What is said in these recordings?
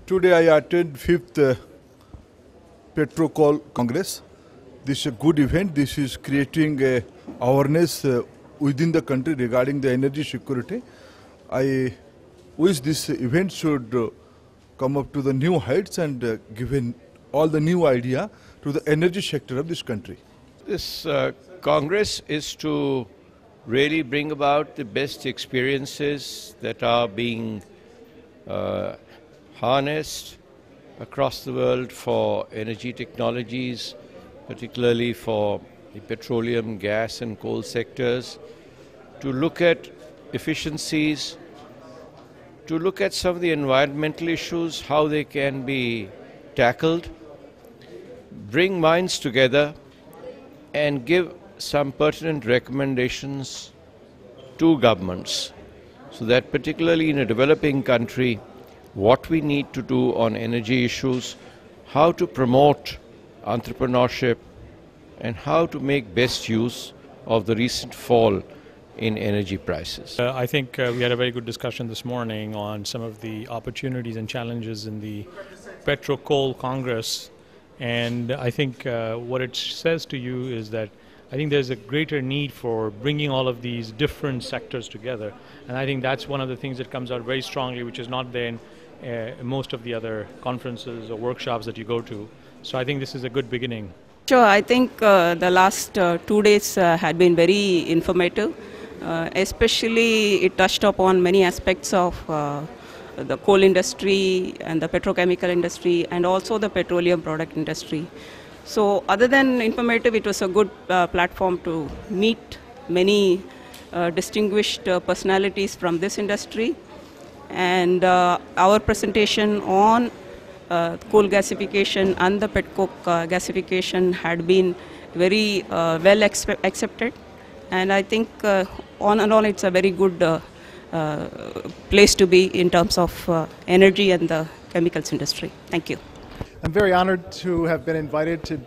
Today I attend 5th PetroCoal Congress. This is a good event. This is creating awareness within the country regarding the energy security. I wish this event should come up to the new heights and given all the new idea to the energy sector of this country. This Congress is to really bring about the best experiences that are being harnessed across the world for energy technologies, particularly for the petroleum, gas and coal sectors, to look at efficiencies, to look at some of the environmental issues, how they can be tackled, bring minds together and give some pertinent recommendations to governments, so that particularly in a developing country, what we need to do on energy issues, how to promote entrepreneurship, and how to make best use of the recent fall in energy prices. I think we had a very good discussion this morning on some of the opportunities and challenges in the PetroCoal Congress, and I think what it says to you is that I think there's a greater need for bringing all of these different sectors together, and I think that's one of the things that comes out very strongly, which is not there in most of the other conferences or workshops that you go to. So I think this is a good beginning. Sure, I think the last 2 days had been very informative. Especially it touched upon many aspects of the coal industry and the petrochemical industry and also the petroleum product industry. So other than informative, it was a good platform to meet many distinguished personalities from this industry. And our presentation on coal gasification and the petcoke gasification had been very well accepted. And I think on and on it's a very good place to be in terms of energy and the chemicals industry. Thank you. I'm very honored to have been invited to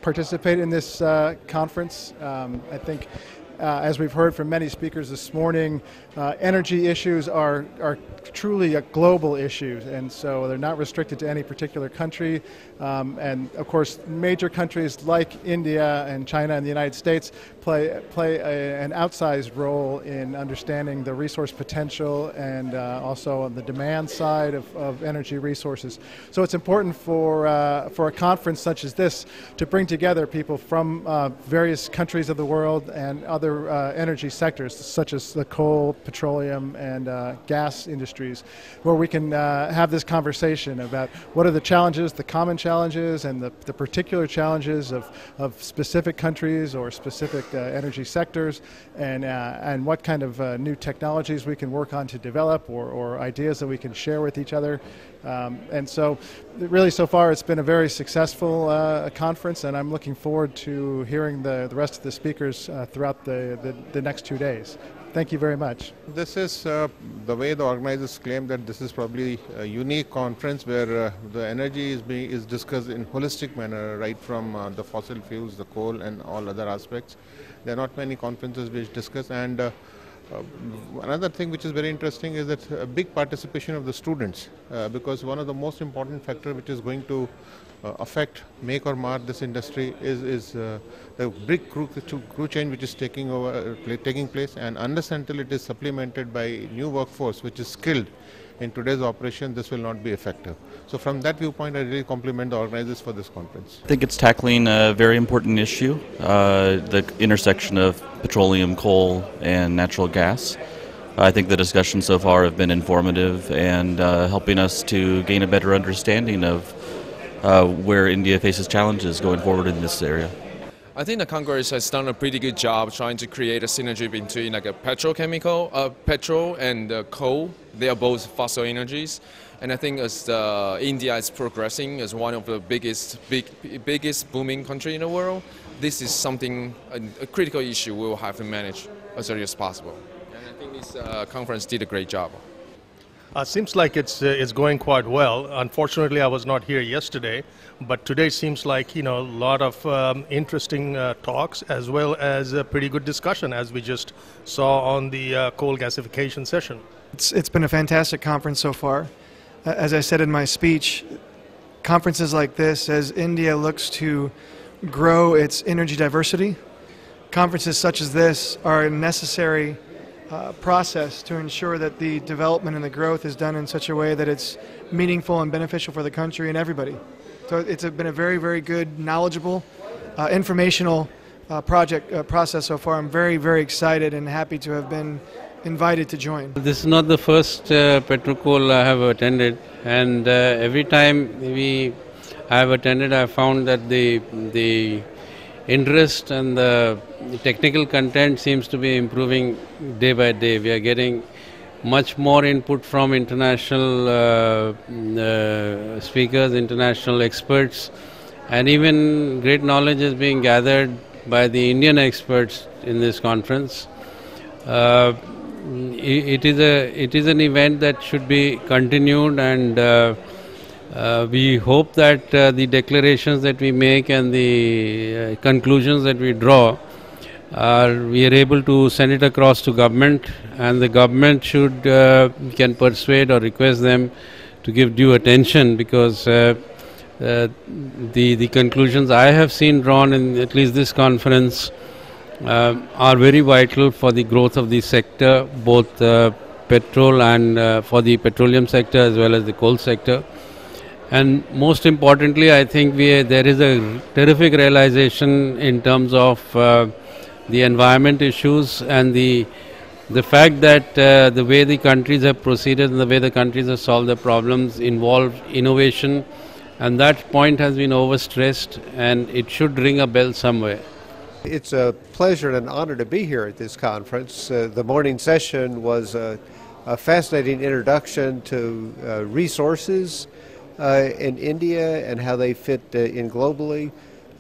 participate in this conference. I think as we've heard from many speakers this morning, energy issues are truly a global issue, and so they're not restricted to any particular country. And of course, major countries like India and China and the United States play an outsized role in understanding the resource potential and also on the demand side of energy resources. So it's important for a conference such as this to bring together people from various countries of the world and other energy sectors such as the coal, petroleum and gas industries, where we can have this conversation about what are the challenges, the common challenges and the particular challenges of specific countries or specific energy sectors, and what kind of new technologies we can work on to develop or ideas that we can share with each other. And so really so far it's been a very successful conference, and I'm looking forward to hearing the rest of the speakers throughout the next 2 days. Thank you very much. This is the way the organizers claim that this is probably a unique conference where the energy is discussed in holistic manner, right from the fossil fuels, the coal and all other aspects. There are not many conferences which discuss, and another thing which is very interesting is that a big participation of the students, because one of the most important factor which is going to affect, make or mar this industry is the big crew change which is taking place, and unless until it is supplemented by new workforce which is skilled in today's operation, this will not be effective. So from that viewpoint, I really compliment the organizers for this conference. I think it's tackling a very important issue, the intersection of petroleum, coal and natural gas. I think the discussions so far have been informative and helping us to gain a better understanding of where India faces challenges going forward in this area. I think the Congress has done a pretty good job trying to create a synergy between like a petrochemical, petrol and coal. They are both fossil energies, and I think as India is progressing as one of the biggest booming country in the world, this is something, a critical issue we will have to manage as early as possible. And I think this conference did a great job. Seems like it's going quite well. Unfortunately, I was not here yesterday, but today seems like a lot of interesting talks as well as a pretty good discussion, as we just saw on the coal gasification session. It's been a fantastic conference so far. as I said in my speech, conferences like this, as India looks to grow its energy diversity, conferences such as this are a necessary process to ensure that the development and the growth is done in such a way that it's meaningful and beneficial for the country and everybody. So it's been a very, very good, knowledgeable, informational process so far. I'm very, very excited and happy to have been invited to join. This is not the first PetroCoal I have attended, and every time I have attended, I found that the interest and the technical content seems to be improving day by day. We are getting much more input from international speakers, international experts, and even great knowledge is being gathered by the Indian experts in this conference. It is an event that should be continued, and we hope that the declarations that we make and the conclusions that we draw, we are able to send it across to government, and the government should can persuade or request them to give due attention, because the conclusions I have seen drawn in at least this conference are very vital for the growth of the sector, both petrol and for the petroleum sector as well as the coal sector. And most importantly, I think there is a terrific realization in terms of the environment issues and the fact that the way the countries have proceeded and the way the countries have solved their problems involve innovation, and that point has been overstressed, and it should ring a bell somewhere. It's a pleasure and an honor to be here at this conference. The morning session was a fascinating introduction to resources in India and how they fit in globally.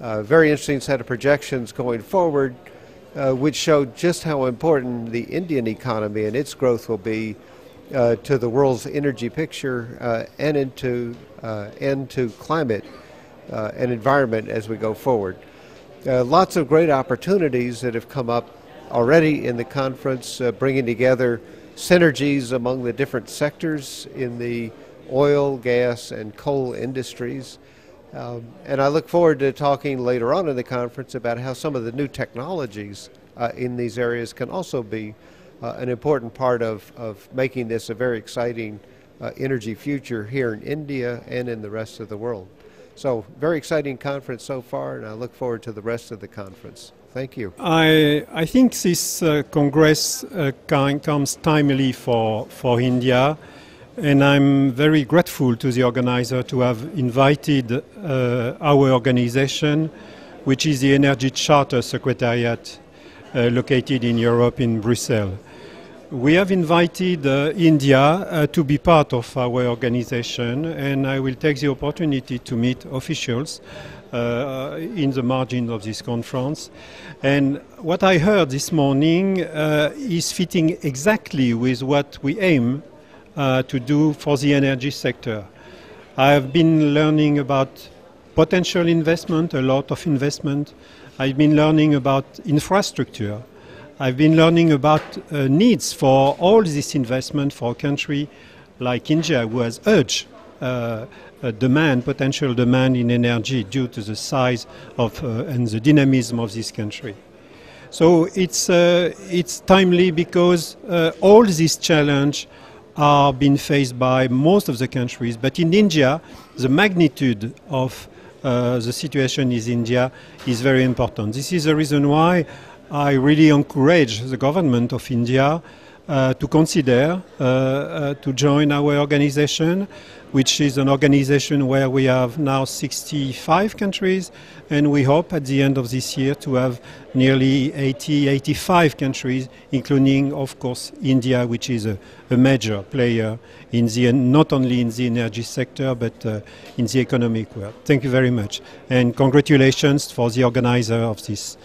Very interesting set of projections going forward, which showed just how important the Indian economy and its growth will be to the world's energy picture and to climate and environment as we go forward. Lots of great opportunities that have come up already in the conference, bringing together synergies among the different sectors in the oil, gas, and coal industries. And I look forward to talking later on in the conference about how some of the new technologies in these areas can also be an important part of making this a very exciting energy future here in India and in the rest of the world. So, very exciting conference so far, and I look forward to the rest of the conference. Thank you. I think this Congress comes timely for India, and I'm very grateful to the organizer to have invited our organization, which is the Energy Charter Secretariat located in Europe, in Brussels. We have invited India to be part of our organization, and I will take the opportunity to meet officials in the margin of this conference. And what I heard this morning is fitting exactly with what we aim to do for the energy sector. I have been learning about potential investment, a lot of investment. I've been learning about infrastructure. I've been learning about needs for all this investment for a country like India, who has urged potential demand in energy due to the size of and the dynamism of this country. So it's timely because all these challenges are being faced by most of the countries. But in India, the magnitude of the situation in India is very important. This is the reason why I really encourage the government of India to consider to join our organization, which is an organization where we have now 65 countries, and we hope at the end of this year to have nearly 85 countries, including, of course, India, which is a major player in not only in the energy sector, but in the economic world. Thank you very much, and congratulations for the organizer of this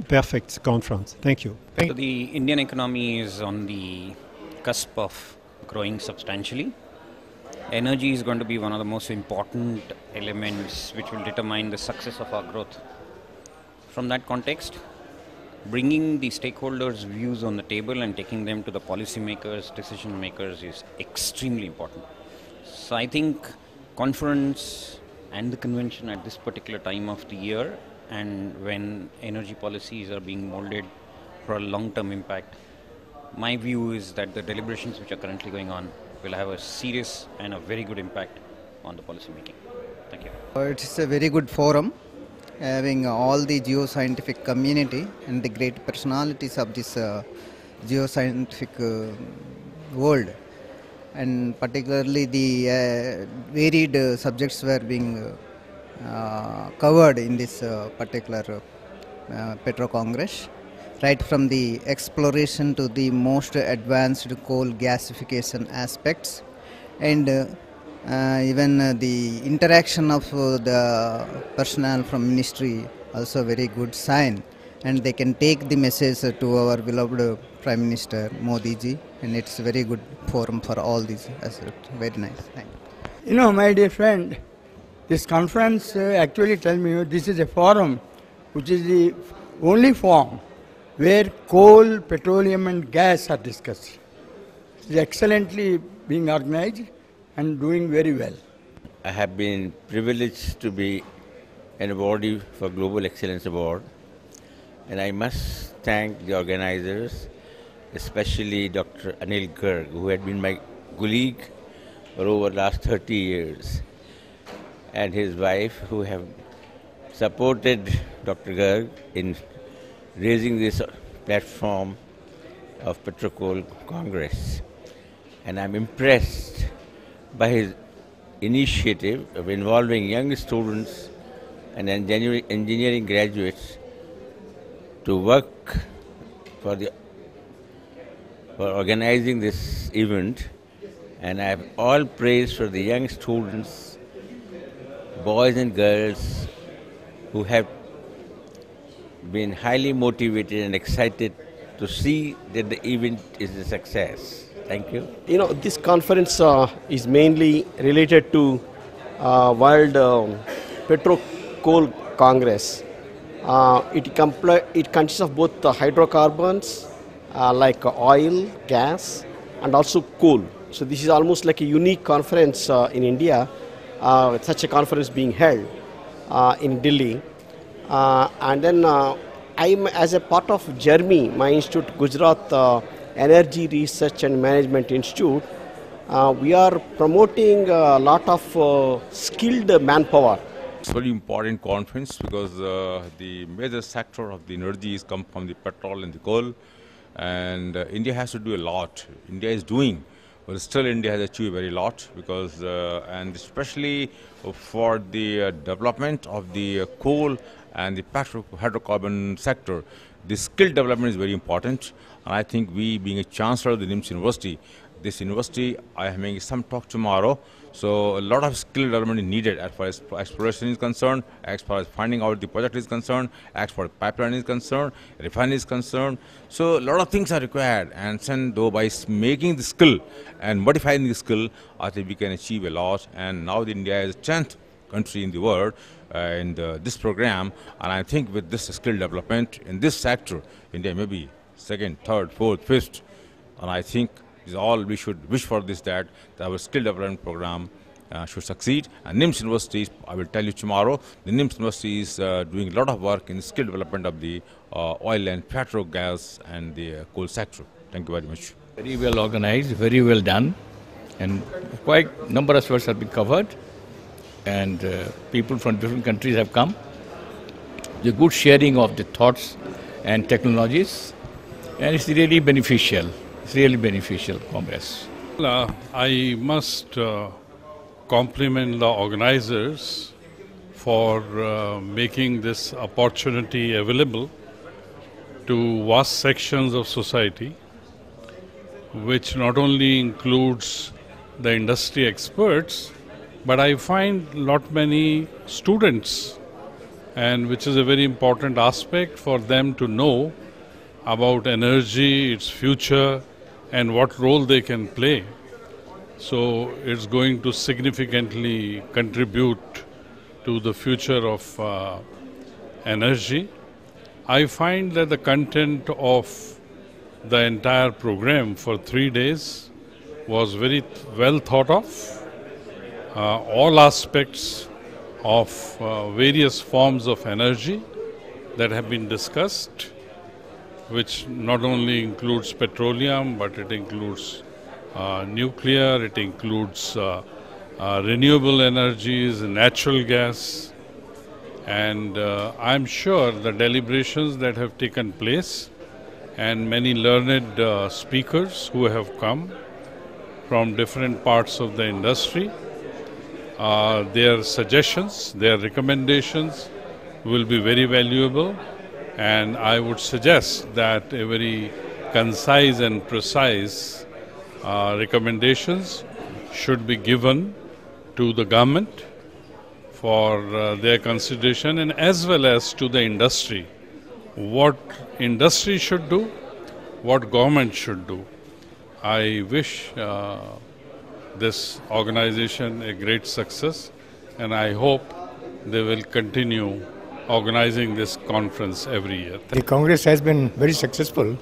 perfect conference. Thank you. So the Indian economy is on the cusp of growing substantially. Energy is going to be one of the most important elements which will determine the success of our growth. From that context, bringing the stakeholders' views on the table and taking them to the policymakers, decision makers is extremely important. So I think conference and the convention at this particular time of the year, and when energy policies are being molded for a long-term impact, my view is that the deliberations which are currently going on will have a serious and a very good impact on the policy making. Thank you. It is a very good forum, having all the geoscientific community and the great personalities of this geoscientific world, and particularly the varied subjects were being covered in this particular Petro Congress, right from the exploration to the most advanced coal gasification aspects, and even the interaction of the personnel from ministry, also very good sign, and they can take the message to our beloved Prime Minister Modi ji, and it's a very good forum for all these aspects. Very nice. Thank you. You know, my dear friend, this conference actually tells me this is a forum which is the only forum where coal, petroleum and gas are discussed. It is excellently being organized and doing very well. I have been privileged to be an awardee for Global Excellence Award, and I must thank the organizers, especially Dr. Anil Garg, who had been my colleague for over the last 30 years, and his wife, who have supported Dr. Garg in raising this platform of PetroCoal Congress. And I'm impressed by his initiative of involving young students and engineering graduates to work for organizing this event. And I have all praise for the young students, boys and girls, who have been highly motivated and excited to see that the event is a success. Thank you. You know, this conference is mainly related to World PetroCoal Congress. It consists of both hydrocarbons like oil, gas, and also coal. So this is almost like a unique conference in India, with such a conference being held in Delhi. And then I'm, as a part of JERMI, my institute, Gujarat Energy Research and Management Institute, we are promoting a lot of skilled manpower. It's a very important conference because the major sector of the energy is come from the petrol and the coal, and India has to do a lot. India is doing, but still India has achieved very lot because, and especially for the development of the coal and the hydrocarbon sector, the skill development is very important. And I think we, being a chancellor of the NIMS University, this university, I am having some talk tomorrow. So a lot of skill development is needed as far as exploration is concerned, as far as finding out the project is concerned, as far as pipeline is concerned, refinery is concerned. So a lot of things are required, and then though by making the skill and modifying the skill, I think we can achieve a lot. And now India is the 10th country in the world in this program, and I think with this skill development in this sector, India may be second, third, fourth, fifth, and I think is all we should wish for this, that our skill development program should succeed. And NIMS University, I will tell you tomorrow, the NIMS University is doing a lot of work in the skill development of the oil and petro gas and the coal sector. Thank you very much. Very well organized, very well done, and quite number of aspects have been covered, and people from different countries have come. The good sharing of the thoughts and technologies, and it's really beneficial. It's really beneficial Congress. I must compliment the organizers for making this opportunity available to vast sections of society, which not only includes the industry experts, but I find lot many students, and which is a very important aspect for them to know about energy, its future, and what role they can play. So it's going to significantly contribute to the future of energy. I find that the content of the entire program for 3 days was very well thought of, all aspects of various forms of energy that have been discussed, which not only includes petroleum, but it includes nuclear, it includes renewable energies, natural gas, and I'm sure the deliberations that have taken place and many learned speakers who have come from different parts of the industry, their suggestions, their recommendations will be very valuable, and I would suggest that a very concise and precise recommendations should be given to the government for their consideration, and as well as to the industry. What industry should do, what government should do. I wish this organization a great success, and I hope they will continue organizing this conference every year. The Congress has been very successful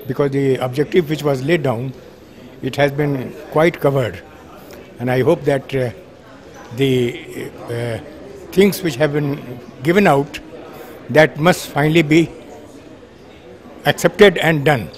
because the objective which was laid down, it has been quite covered, and I hope that the things which have been given out, that must finally be accepted and done.